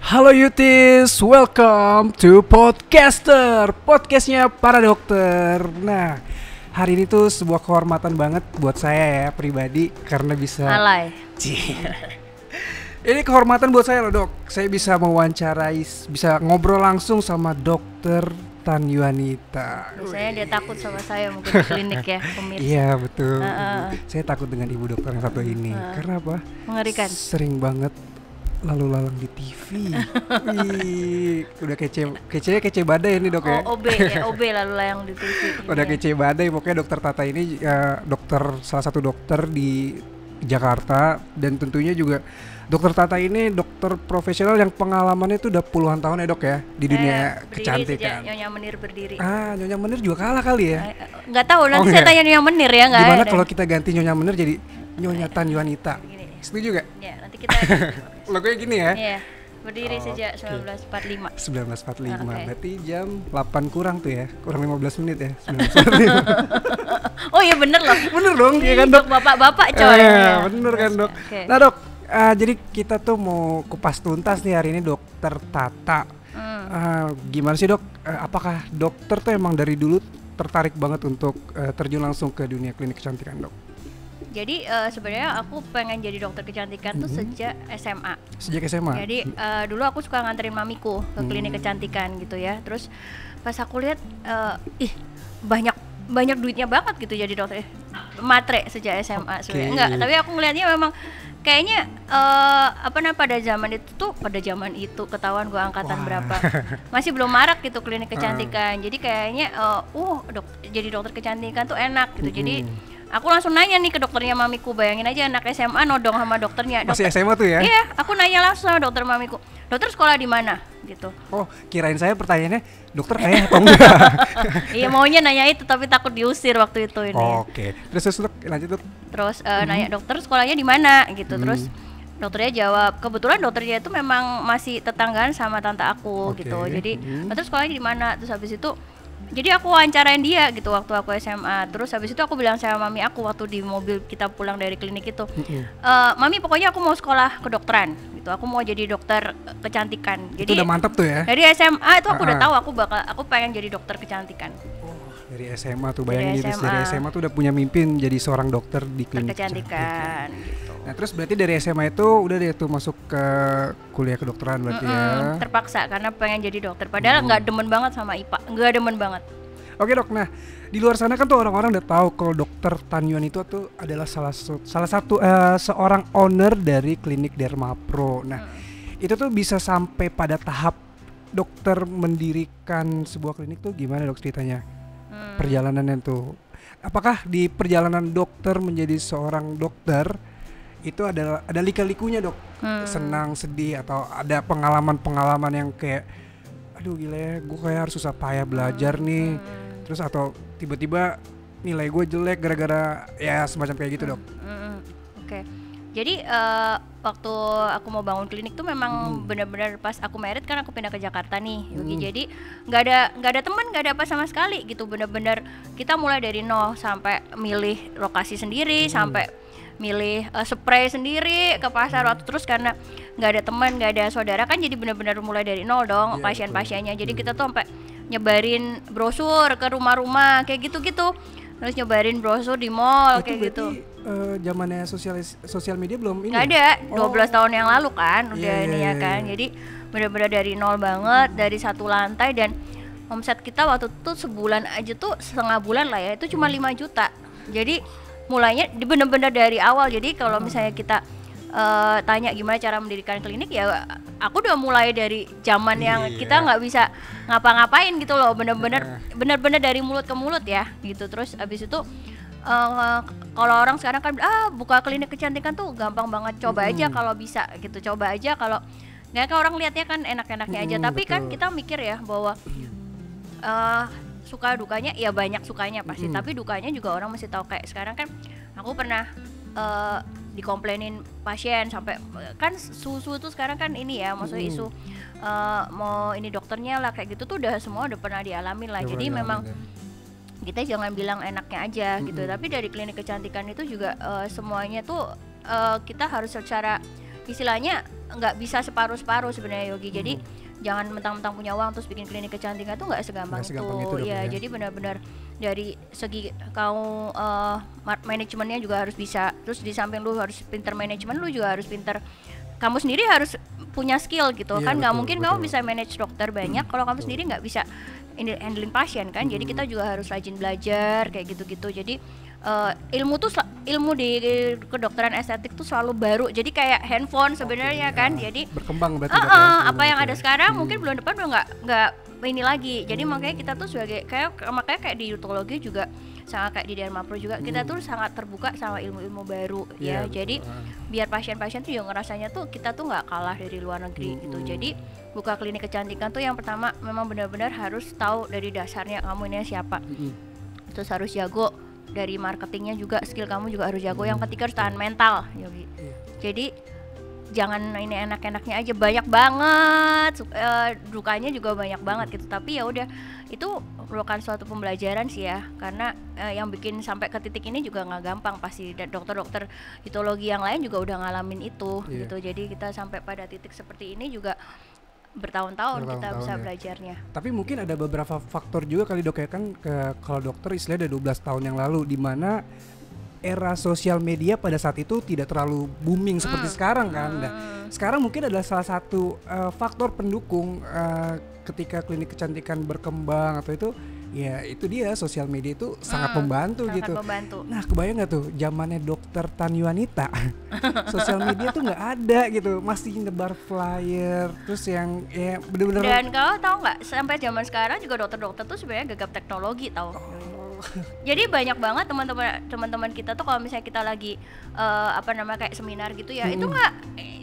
Halo Yutis, welcome to Podcaster, podcastnya para dokter. Nah, hari ini tuh sebuah kehormatan banget buat saya ya pribadi karena bisa. Alay. Ini kehormatan buat saya loh dok. Saya bisa mewawancarai, bisa ngobrol langsung sama dokter Tan Yuanita. Biasanya dia takut sama saya mungkin di klinik ya pemirsa. Iya betul. Saya takut dengan ibu dokter yang satu ini. Karena apa? Mengerikan. Sering banget lalu lalang di TV. Wih, udah kece badai ini dok ya. OB lalu lalang di TV. Udah kece badai, pokoknya dokter Tata ini salah satu dokter di Jakarta, dan tentunya juga dokter Tata ini dokter profesional yang pengalamannya itu udah puluhan tahun ya dok ya di dunia kecantikan. Nyonya Menir berdiri. Nyonya Menir juga kalah kali ya. Nggak tahu, nanti saya tanya Nyonya Menir ya nggak. Gimana kalau kita ganti Nyonya Menir jadi Nyonya Tan Yuanita? Setuju gak? Ya, nanti kita logonya gini ya? Iya, berdiri sejak 1945. 1945, Okay. Berarti jam 8 kurang tuh ya? Kurang 15 menit ya? 1945. Oh iya bener loh. Bener dong, ya kan dok? Bapak-bapak coy. Bener kan dok? Okay. Nah dok, jadi kita tuh mau kupas tuntas nih hari ini dokter Tata. Gimana sih dok? Apakah dokter tuh emang dari dulu tertarik banget untuk terjun langsung ke dunia klinik kecantikan dok? Jadi sebenarnya aku pengen jadi dokter kecantikan tuh sejak SMA. Sejak SMA? Jadi dulu aku suka nganterin mamiku ke klinik kecantikan gitu ya. Terus pas aku lihat, banyak duitnya banget gitu jadi dokter. Matre sejak SMA sebenarnya. Enggak, tapi aku ngelihatnya memang kayaknya pada zaman itu ketahuan gua angkatan berapa. Masih belum marak gitu klinik kecantikan. Jadi kayaknya jadi dokter kecantikan tuh enak gitu. Jadi aku langsung nanya nih ke dokternya mamiku, bayangin aja anak SMA nodong sama dokternya. Masih SMA tuh ya? Iya, aku nanya langsung sama dokter mamiku, dokter sekolah di mana gitu. Oh, kirain saya pertanyaannya dokter kaya atau enggak? Iya, maunya nanya itu tapi takut diusir waktu itu ini. Oke. Terus lanjut dok. Terus nanya dokter sekolahnya di mana gitu. Terus dokternya jawab, kebetulan dokternya itu memang masih tetanggaan sama tante aku gitu. Jadi dokter sekolahnya di mana? Terus habis itu jadi aku wawancarain dia gitu waktu aku SMA. Terus habis itu aku bilang sama mami aku waktu di mobil kita pulang dari klinik itu, mami pokoknya aku mau sekolah kedokteran gitu. Aku mau jadi dokter kecantikan. Jadi itu udah mantap tuh ya. Dari SMA itu aku udah tahu aku pengen jadi dokter kecantikan. Dari SMA tuh bayangin dari SMA tuh udah punya mimpi jadi seorang dokter di klinik kecantikan gitu. Nah terus berarti dari SMA itu udah deh tuh masuk ke kuliah kedokteran berarti ya. Terpaksa karena pengen jadi dokter. Padahal nggak demen banget sama IPA, nggak demen banget. Oke dok, nah di luar sana kan tuh orang-orang udah tahu kalau dokter Tan Yuan itu tuh adalah salah satu seorang owner dari klinik Dermapro. Nah itu tuh bisa sampai pada tahap dokter mendirikan sebuah klinik tuh gimana dok ceritanya? Perjalanannya tuh, apakah di perjalanan dokter menjadi seorang dokter itu ada lika-likunya dok? Senang, sedih, atau ada pengalaman yang kayak aduh gila ya, gue kayak harus susah payah belajar nih, terus atau tiba-tiba nilai gue jelek gara-gara ya semacam kayak gitu dok? Oke. Jadi waktu aku mau bangun klinik tuh memang benar-benar pas aku merit kan aku pindah ke Jakarta nih, Yogi. Jadi nggak ada teman, nggak ada apa sama sekali gitu. Benar-benar kita mulai dari nol sampai milih lokasi sendiri, sampai milih spray sendiri ke pasar waktu. Terus karena nggak ada teman, nggak ada saudara kan, jadi benar-benar mulai dari nol dong pasien-pasiennya. Jadi kita tuh sampai nyebarin brosur ke rumah-rumah kayak gitu-gitu. Terus nyebarin brosur di mall kayak gitu. Zamannya sosial media belum ini? Nggak ada, 12 tahun yang lalu kan udah ya kan. Jadi benar-benar dari nol banget, dari satu lantai, dan omset kita waktu itu sebulan aja tuh setengah bulan lah ya, itu cuma 5 juta. Jadi mulainya benar-benar dari awal. Jadi kalau misalnya kita tanya gimana cara mendirikan klinik, ya aku udah mulai dari zaman yang kita nggak bisa ngapa-ngapain gitu loh, bener-bener dari mulut ke mulut ya gitu. Terus abis itu kalau orang sekarang kan buka klinik kecantikan tuh gampang banget, coba aja kalau bisa gitu, coba aja kalau nggak kan orang lihatnya kan enak-enaknya aja, tapi betul. kan kita mikir ya bahwa suka dukanya ya banyak sukanya pasti, tapi dukanya juga orang mesti tahu. Kayak sekarang kan aku pernah dikomplainin pasien sampai kan susu tuh sekarang kan ini ya, maksudnya isu mau ini dokternya lah kayak gitu tuh udah semua udah pernah dialami lah. Jadi memang kita jangan bilang enaknya aja gitu, tapi dari klinik kecantikan itu juga semuanya tuh kita harus secara istilahnya nggak bisa separuh-separuh sebenarnya Yogi. Jadi jangan mentang-mentang punya uang terus bikin klinik kecantikan tuh nggak segampang itu dok, ya. Jadi benar-benar dari segi kamu manajemennya juga harus bisa, terus di samping lu harus pinter manajemen, lu juga harus pinter, kamu sendiri harus punya skill gitu kan. Nggak mungkin kamu bisa manage dokter banyak kalau kamu sendiri nggak bisa handling pasien kan. Jadi kita juga harus rajin belajar kayak gitu-gitu. Jadi ilmu di kedokteran estetik tuh selalu baru. Jadi kayak handphone sebenarnya kan. Jadi berkembang berarti apa yang ada sekarang mungkin bulan depan udah nggak ini lagi. Jadi makanya kita tuh sebagai makanya kayak di urologi juga sama kayak di Dermapro juga kita tuh sangat terbuka sama ilmu-ilmu baru ya. Jadi biar pasien-pasien tuh juga ngerasanya tuh kita tuh nggak kalah dari luar negeri gitu. Jadi buka klinik kecantikan tuh yang pertama memang benar-benar harus tahu dari dasarnya kamu ini siapa. Terus harus jago dari marketingnya juga, skill kamu juga harus jago. Yang ketiga harus tahan mental Yogi. Jadi jangan ini enak-enaknya aja, banyak banget dukanya juga banyak banget gitu. Tapi ya udah, itu merupakan suatu pembelajaran sih ya, karena yang bikin sampai ke titik ini juga nggak gampang pasti. Dan dokter-dokter histologi yang lain juga udah ngalamin itu gitu. Jadi kita sampai pada titik seperti ini juga bertahun-tahun kita bisa belajarnya. Tapi mungkin ada beberapa faktor juga kali dok ya kan, kalau dokter istilahnya ada 12 tahun yang lalu di mana era sosial media pada saat itu tidak terlalu booming seperti sekarang kan. Nah, sekarang mungkin adalah salah satu faktor pendukung ketika klinik kecantikan berkembang atau itu ya itu dia, sosial media itu sangat membantu gitu. Nah, kebayang nggak tuh zamannya dokter Tanyuanita sosial media tuh nggak ada gitu, masih nyebar flyer terus yang ya bener-bener. Dan kau tahu nggak, sampai zaman sekarang juga dokter-dokter tuh sebenarnya gagap teknologi tahu. Jadi banyak banget teman-teman kita tuh kalau misalnya kita lagi kayak seminar gitu ya, itu nggak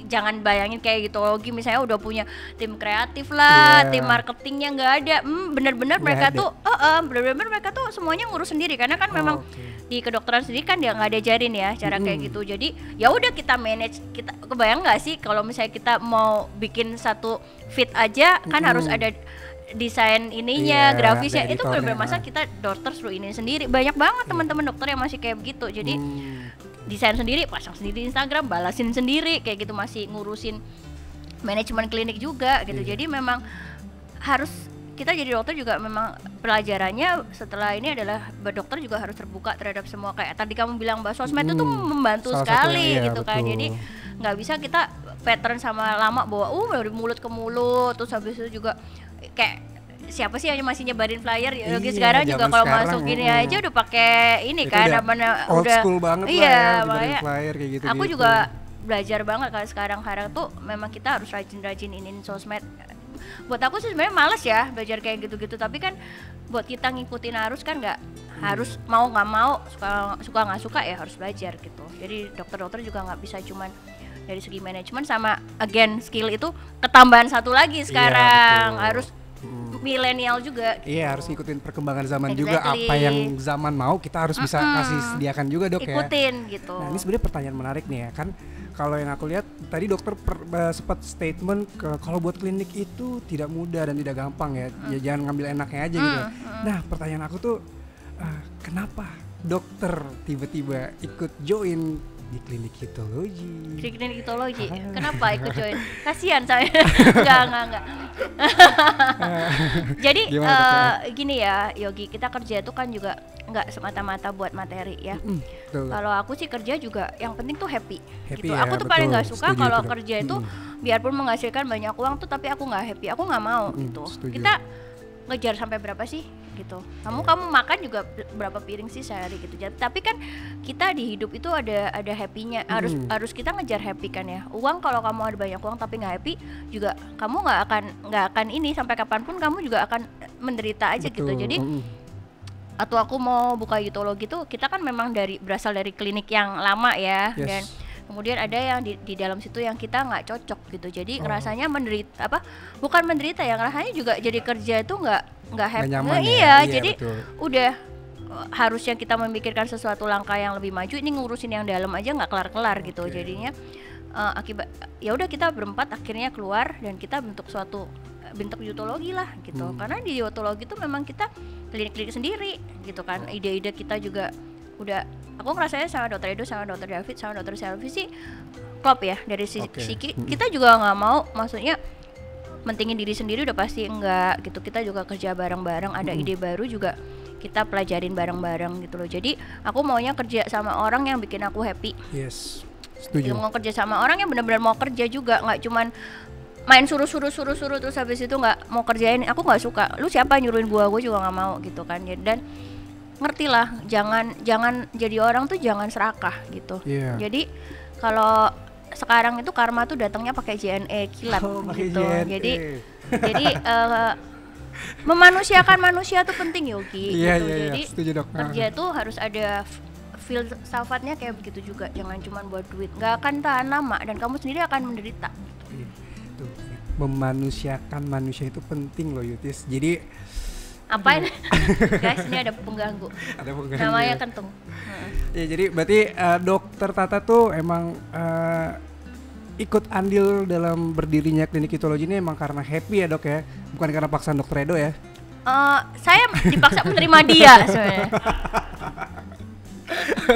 jangan bayangin kayak histologi misalnya udah punya tim kreatif lah, tim marketingnya nggak ada. Bener-bener mereka tuh semuanya ngurus sendiri karena kan memang di kedokteran sendiri kan dia nggak diajarin ya cara kayak gitu. Jadi ya udah kita manage. Kita kebayang nggak sih kalau misalnya kita mau bikin satu fit aja kan harus ada desain ininya, grafisnya, itu benar-benar masa kita dokter suruh ini sendiri. Banyak banget teman-teman dokter yang masih kayak begitu. Jadi desain sendiri, pasang sendiri di Instagram, balasin sendiri kayak gitu, masih ngurusin manajemen klinik juga gitu. Jadi memang harus kita jadi dokter juga memang pelajarannya setelah ini adalah dokter juga harus terbuka terhadap semua, kayak tadi kamu bilang bahwa sosmed itu tuh membantu sekali gitu kan. Jadi nggak bisa kita pattern sama lama bahwa dari mulut ke mulut, terus habis itu juga kayak siapa sih yang masih nyebarin flyer ya. Sekarang juga kalau masuk gini aja udah pakai ini kan old school banget lah ya, flyer kayak gitu. Aku juga belajar banget kalau sekarang tuh memang kita harus rajin-rajin inin sosmed. Buat aku sih sebenarnya males ya belajar kayak gitu-gitu, tapi kan buat kita ngikutin arus kan nggak harus mau nggak mau, suka nggak suka ya harus belajar gitu. Jadi dokter-dokter juga nggak bisa cuman dari segi manajemen sama skill itu ketambahan satu lagi sekarang, harus milenial juga gitu. Iya, harus ngikutin perkembangan zaman juga, apa yang zaman mau kita harus bisa kasih sediakan juga dok, ikutin gitu. Nah, ini sebenarnya pertanyaan menarik nih ya kan, kalau yang aku lihat tadi dokter sempat statement kalau buat klinik itu tidak mudah dan tidak gampang ya, ya jangan ngambil enaknya aja gitu. Nah, pertanyaan aku tuh kenapa dokter tiba-tiba ikut join di klinik histologi? Di klinik histologi, kenapa ikut join? Kasihan saya. Enggak. Jadi gini ya Yogi, kita kerja itu kan juga nggak semata-mata buat materi ya. Kalau aku sih kerja juga yang penting tuh happy gitu. Ya, aku tuh paling nggak suka kalau kerja itu biarpun menghasilkan banyak uang tuh tapi aku nggak happy, aku nggak mau gitu. Kita ngejar sampai berapa sih gitu, kamu makan juga berapa piring sih sehari gitu. Tapi kan kita di hidup itu ada happy-nya, harus kita ngejar happy kan ya. Uang, kalau kamu ada banyak uang tapi nggak happy juga, kamu nggak akan ini sampai kapanpun kamu juga akan menderita aja. Betul. Gitu. Jadi atau aku mau buka histologi tuh kita kan memang berasal dari klinik yang lama ya. Dan kemudian ada yang di dalam situ yang kita nggak cocok gitu. Jadi rasanya bukan menderita ya, rasanya juga jadi kerja itu nggak happy. Iya, jadi betul. Udah harusnya kita memikirkan sesuatu langkah yang lebih maju, ini ngurusin yang dalam aja nggak kelar-kelar gitu. Jadinya akibat ya udah kita berempat akhirnya keluar dan kita bentuk histologi lah gitu. Karena di histologi itu memang kita klinik-klinik sendiri gitu kan. Ide-ide kita juga udah, aku ngerasanya sama dokter Edo, sama dokter David, sama dokter Selvi sih klop ya dari sisi kita juga nggak mau, maksudnya mentingin diri sendiri udah pasti enggak gitu. Kita juga kerja bareng-bareng, ada ide baru juga kita pelajarin bareng-bareng gitu loh. Jadi aku maunya kerja sama orang yang bikin aku happy. Yes, setuju. Mau kerja sama orang yang benar-benar mau kerja juga, nggak cuman main suruh terus habis itu nggak mau kerjain. Aku nggak suka. Lu siapa nyuruhin gua juga nggak mau gitu kan. Dan ngertilah, jangan jadi orang tuh jangan serakah gitu. Jadi kalau sekarang itu karma tuh datangnya pakai JNE kilat gitu. Jadi memanusiakan manusia tuh penting Yogi gitu. Jadi setuju, Dok. Kerja tuh harus ada filsafatnya kayak begitu juga. Jangan cuma buat duit, nggak akan tahan lama dan kamu sendiri akan menderita. Tuh, memanusiakan manusia itu penting loh Yutis. Jadi apa ini? Guys, ini ada pengganggu. Namanya kentung. Ya jadi berarti Dokter Tata tuh emang ikut andil dalam berdirinya klinik Itologi ini emang karena happy ya Dok ya, bukan karena paksaan Dokter Edo ya? Saya dipaksa menerima dia sebenarnya.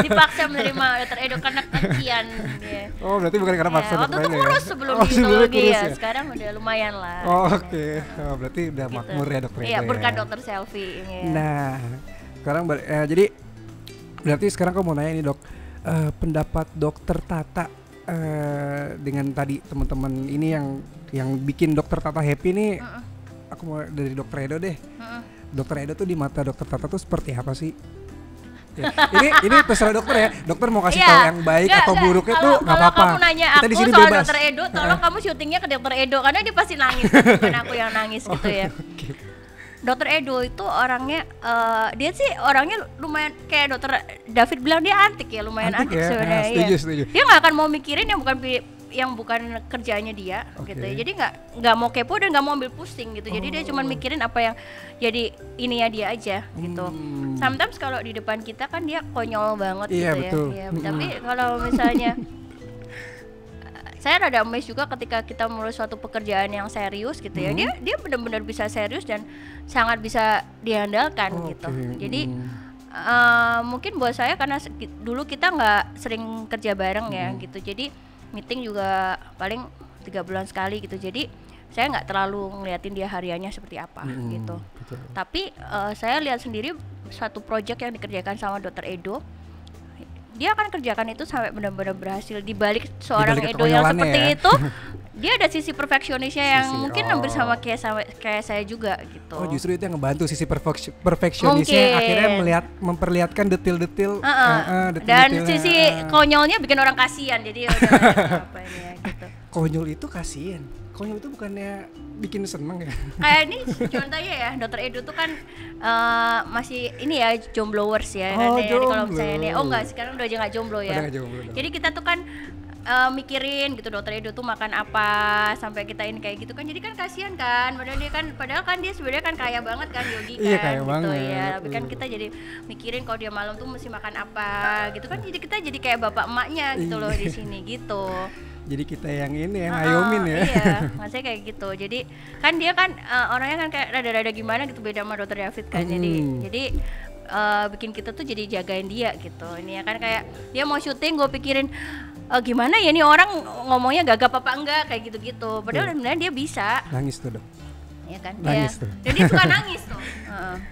Dipaksa menerima Dokter Edo karena kasihan dia. Oh berarti bukan karena paksaan Dokter Edo. Waktu itu kurus sebelum di Itologi ya, sekarang udah lumayan lah. Oke. Berarti udah gitu. Makmur ya Dokter Edo. Iya berkat Dokter Selfie ini. Nah sekarang jadi berarti sekarang aku mau nanya nih Dok, pendapat Dokter Tata dengan tadi teman-teman ini yang bikin Dokter Tata happy nih, aku mau dari Dokter Edo deh. Dokter Edo tuh di mata Dokter Tata tuh seperti apa sih? Ya. Ini terserah dokter ya. Dokter mau kasih tahu yang baik atau buruknya tuh nggak apa-apa. Kalau kamu nanya kita aku soal bebas. Dokter Edo, tolong kamu syutingnya ke Dokter Edo karena dia pasti nangis, bukan aku yang nangis gitu ya. Dokter Edo itu orangnya, dia sih orangnya lumayan kayak Dokter David bilang dia antik ya, lumayan antik ya? Sebenarnya. Setuju. Dia nggak akan mau mikirin yang bukan kerjanya dia, gitu ya. Jadi nggak mau kepo dan nggak mau ambil pusing gitu. Jadi dia cuma mikirin apa yang jadi ini ya dia aja gitu. Sometimes kalau di depan kita kan dia konyol banget gitu betul. Ya. Tapi kalau misalnya saya rada amazed juga ketika kita mulai suatu pekerjaan yang serius gitu ya. Dia benar-benar bisa serius dan sangat bisa diandalkan gitu. Jadi mungkin buat saya karena dulu kita nggak sering kerja bareng ya gitu. Jadi meeting juga paling 3 bulan sekali gitu. Jadi saya nggak terlalu ngeliatin dia hariannya seperti apa gitu. Betul. Tapi saya lihat sendiri satu project yang dikerjakan sama Dokter Edo, dia akan kerjakan itu sampai benar-benar berhasil. Di balik seorang Edo yang seperti itu, dia ada sisi perfeksionisnya yang mungkin hampir sama kayak saya juga gitu. Oh justru itu yang ngebantu sisi perfeksionisnya akhirnya memperlihatkan detail-detail dan sisi konyolnya bikin orang kasihan. Jadi apa ini ya gitu. Konyol itu kasihan. Konyol itu bukannya bikin seneng ya? Kayak ini contohnya ya, Dokter Edo tuh kan masih ini ya jomblowers ya. Jadi kalau misalnya ini, enggak sekarang udah aja nggak jomblo ya. Jadi kita tuh kan mikirin gitu Dokter Edo tuh makan apa sampai kita ini kayak gitu kan. Jadi kan kasihan kan, padahal kan dia sebenarnya kan kaya banget kan Yogi kan. Iya, kaya gitu banget. Ya. Tapi kan kita jadi mikirin kalau dia malam tuh mesti makan apa gitu kan. Jadi kita jadi kayak bapak emaknya gitu loh di sini gitu. Jadi kita yang ini yang ngayomin ya. Iya, maksudnya kayak gitu. Jadi kan dia kan orangnya kan kayak rada-rada gimana gitu, beda sama Dokter David kan. Jadi bikin kita tuh jadi jagain dia gitu. Ini ya kan kayak dia mau syuting, gue pikirin gimana ya nih orang ngomongnya gagap apa enggak kayak gitu-gitu. Padahal sebenarnya dia bisa. Nangis tuh Dok. Ya kan. Nangis tuh. Dan dia suka nangis tuh.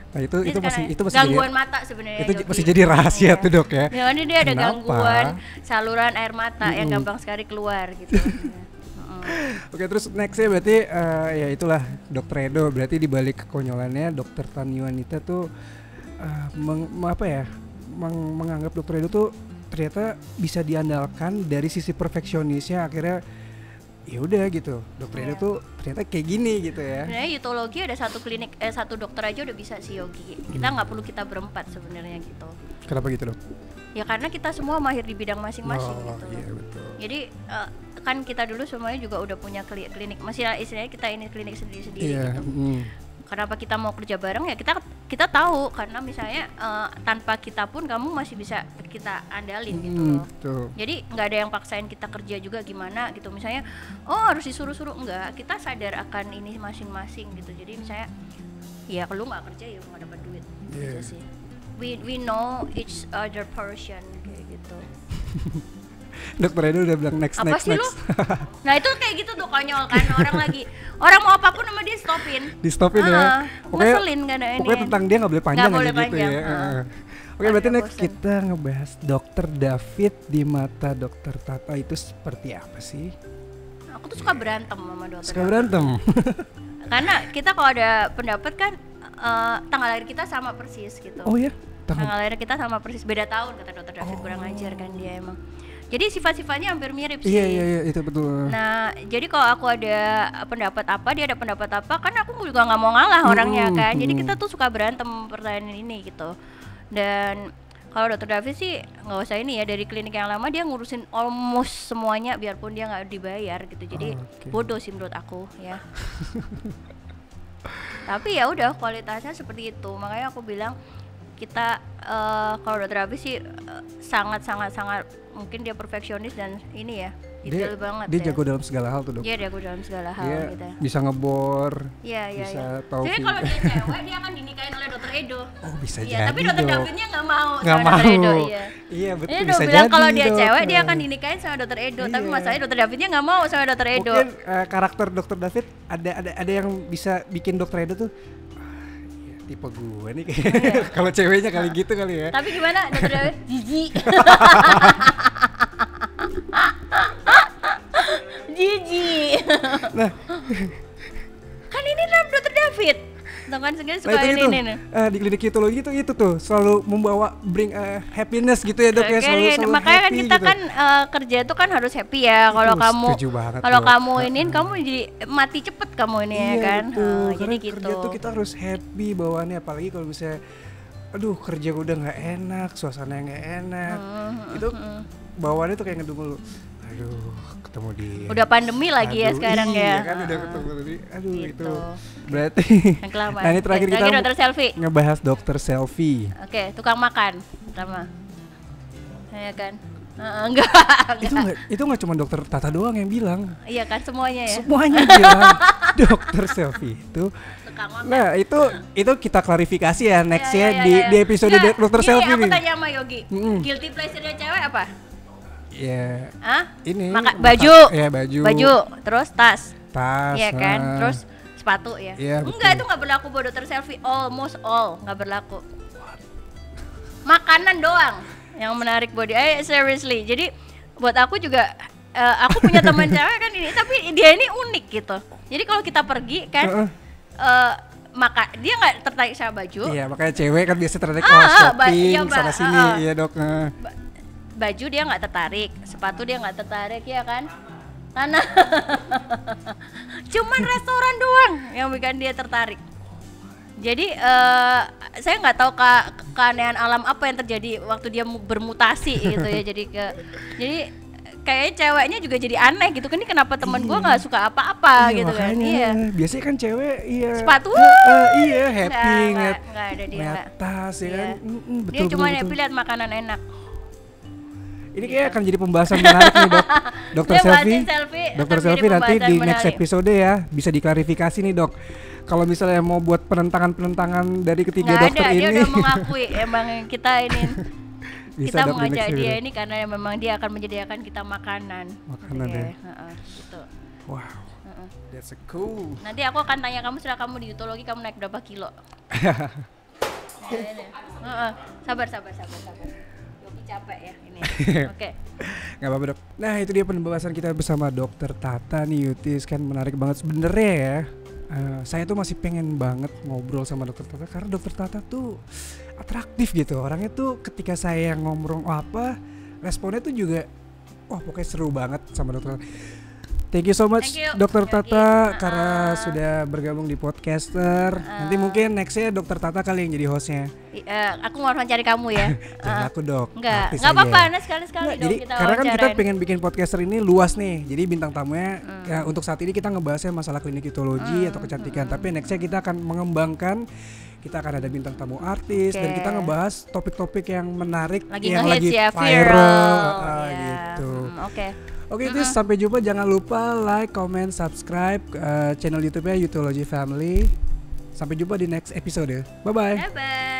Nah itu masih gangguan mata sebenarnya. Itu masih jadi rahasia tuh Dok ya. Ya dia ada gangguan saluran air mata yang gampang sekali keluar gitu. Oke, terus nextnya berarti ya itulah Dokter Edo. Berarti di balik kekonyolannya Dokter Tanyuanita tuh menganggap Dokter Edo tuh ternyata bisa diandalkan dari sisi perfeksionisnya. Akhirnya ya udah gitu, Dokter Edo tuh ternyata kayak gini gitu ya. Sebenarnya Itologi ada satu klinik, satu dokter aja udah bisa sih Yogi. Kita nggak perlu kita berempat sebenarnya gitu. Kenapa gitu Dok? Ya karena kita semua mahir di bidang masing-masing gitu. Iya betul. Jadi kan kita dulu semuanya juga udah punya klinik, masih istilahnya kita ini klinik sendiri-sendiri gitu. Kenapa kita mau kerja bareng ya kita tahu karena misalnya tanpa kita pun kamu masih bisa kita andalin gitu loh. Jadi nggak ada yang paksain kita kerja juga gimana gitu. Misalnya harus disuruh-suruh, enggak, kita sadar akan ini masing-masing gitu. Jadi misalnya ya kalau nggak kerja ya nggak dapat duit gitu sih. We know each other portion kayak gitu. Dokter Edo udah bilang next Apa next sih next. Nah itu kayak gitu tuh konyol kan, orang mau apapun sama dia stopin. Di stopin ya. Ngeselin kan ini. Pokoknya tentang dia nggak boleh panjang Nggak boleh aja gitu panjang, ya. Oke, Agak berarti next bosen. kita ngebahas Dokter David di mata Dokter Tata itu seperti apa sih? Aku tuh suka berantem sama dokter. Suka berantem. Karena kita kalau ada pendapat kan tanggal lahir kita sama persis gitu. Oh ya, Tanggal lahir kita sama persis, beda tahun kata dokter David, kurang ajar kan dia emang. Jadi sifat-sifatnya hampir mirip sih. Iya itu betul. Nah, jadi kalau aku ada pendapat apa, dia ada pendapat apa, kan aku juga nggak mau ngalah orangnya kan. Jadi kita tuh suka berantem pertanyaan ini gitu. Dan kalau dokter David sih nggak usah ini ya, dari klinik yang lama dia ngurusin almost semuanya biarpun dia nggak dibayar gitu. Jadi bodoh sih menurut aku ya. Tapi ya udah kualitasnya seperti itu. Makanya aku bilang kita kalau dokter David sih sangat mungkin dia perfeksionis dan ini ya detail banget. Dia ya. jago dalam segala hal tuh dok. Iya, jago dalam segala hal Dia gitu. bisa ngebor. Iya. Bisa tahu. Jadi kalau dia cewek dia akan dinikahin oleh dokter Edo. Oh bisa Iya, jadi. tapi dokter dok. Davidnya nggak mau Nggak sama mau. dokter Edo. Iya. Iya betul Dia bisa udah jadi. bilang kalau dia dok. cewek dia akan dinikahin sama dokter Edo, tapi Iya. masalahnya dokter Davidnya nggak mau sama dokter Edo. Mungkin karakter dokter David ada yang bisa bikin dokter Edo tuh iya, tipe gue nih kayak kalau ceweknya kali gitu kali ya. Tapi gimana dokter David? Jijik. Jijik. Nah, Kan ini nam dokter David. Tuh kan segini suka itu ini nih. di klinik kitologi itu tuh selalu membawa bring happiness gitu ya dok ya, selalu Makanya kan happy kita gitu. kan kerja itu kan harus happy ya. Kalau Itu kamu setuju banget, kalau Dok. kamu kamu jadi mati cepet kamu ini ya kan. Betul. Jadi Karena gitu. kerja tuh kita harus happy bawaannya, apalagi kalau misalnya aduh kerja udah nggak enak, suasana yang nggak enak, itu bawaannya tuh kayak ngedumel, aduh ketemu dia. Udah pandemi lagi ya Aduh, sekarang iya, ya. kan udah ketemu tadi, aduh Gitu. itu berarti. Yang kelamaan. Nah ini terakhir kita dokter selfie. ngebahas dokter selfie. Oke, tukang makan pertama. Ya kan? Enggak. Itu nggak cuma dokter Tata doang yang bilang, Iya kan semuanya ya. semuanya bilang dokter selfie itu. Tukang makan. Nah itu kita klarifikasi ya next Iya, ya iya. di episode Nggak, dokter gini, selfie aku nih. tanya sama Yogi. Guilty pleasure-nya cewek apa? Ya Hah? ini Baju. ya baju. Baju, terus tas. Tas. Iya kan? nah. Terus sepatu ya. Iya, Enggak, betul. itu nggak berlaku buat dokter selfie. Almost all nggak berlaku. Makanan doang yang menarik buat dia. Seriously. Jadi buat aku juga aku punya teman cewek kan ini, tapi dia ini unik gitu. Jadi kalau kita pergi kan dia nggak tertarik sama baju. Iya makanya cewek kan biasa tertarik iya, shopping sana sini iya dok. Baju dia nggak tertarik, sepatu dia nggak tertarik ya kan? Karena cuman restoran doang yang bikin dia tertarik. Jadi saya nggak tahu keanehan alam apa yang terjadi waktu dia bermutasi gitu ya. Jadi kayaknya ceweknya juga jadi aneh gitu kan, ini kenapa teman gue nggak suka apa-apa gitu kan. Iya. Biasanya kan cewek iya. Sepatu iya happy nggak ada dia nggak. tas ya kan. Iya. Betul, Dia cuma betul. happy lihat makanan enak. Ini kayak akan jadi pembahasan menarik nih dok. Dokter Dia selfie. bahasin selfie, Dokter akan jadi selfie nanti pembahasan di next menarik. episode ya bisa diklarifikasi nih dok. Kalau misalnya mau buat penentangan dari ketiga Nggak dokter ada, ini. dia udah mengakui emang kita ini Bisa kita dok di mengajak next dia episode. ini karena memang dia akan menyediakan kita makanan. Makanan Oke, ya. gitu. Wow. That's a cool. Nanti aku akan tanya kamu setelah kamu di Utologi kamu naik berapa kilo. Sabar. Yogi capek ya ini. Oke. Nggak apa-apa dok. Nah itu dia pembahasan kita bersama dokter Tata nih Yutis, kan menarik banget sebenarnya ya. Saya tuh masih pengen banget ngobrol sama dokter Tata karena dokter Tata tuh atraktif gitu. Orangnya tuh ketika saya ngomong apa, responnya tuh juga pokoknya seru banget sama dokter Tata. Thank you so much Thank you, dokter Yogi. Tata karena sudah bergabung di podcaster. Nanti mungkin nextnya dokter Tata kali yang jadi hostnya. Aku mau wawancara kamu ya. Jangan aku dok. Enggak artis apa-apa, aja. nah sekali-sekali Nggak, dong jadi kita karena kan kita wawancarain. pengen bikin podcaster ini luas nih. Jadi bintang tamunya ya, untuk saat ini kita ngebahasnya masalah klinik kitologi atau kecantikan. Tapi nextnya kita akan mengembangkan. Kita akan ada bintang tamu artis dan Oke. kita ngebahas topik-topik yang menarik Lagi yang ngehits lagi ya, viral. ya. Gitu. Oke. Oke, itu sampai jumpa. Jangan lupa like, comment, subscribe channel YouTube-nya Utology Family. Sampai jumpa di next episode. Bye bye. Bye bye.